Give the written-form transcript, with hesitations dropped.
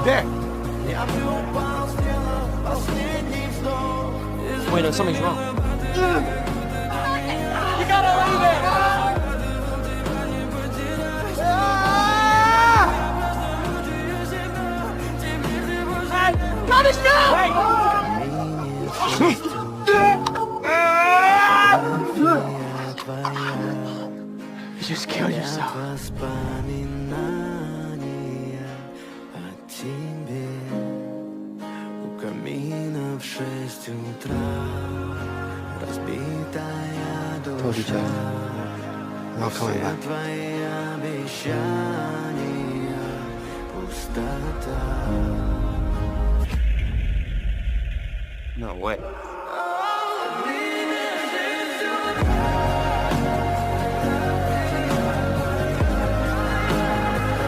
Где? Wait, no, something's wrong. You gotta leave it! Got it now! You just killed yourself. Воспоминания о тебе. У камина в 6 утра. Разбитая душа. Все твои обещания. Пустота. No way.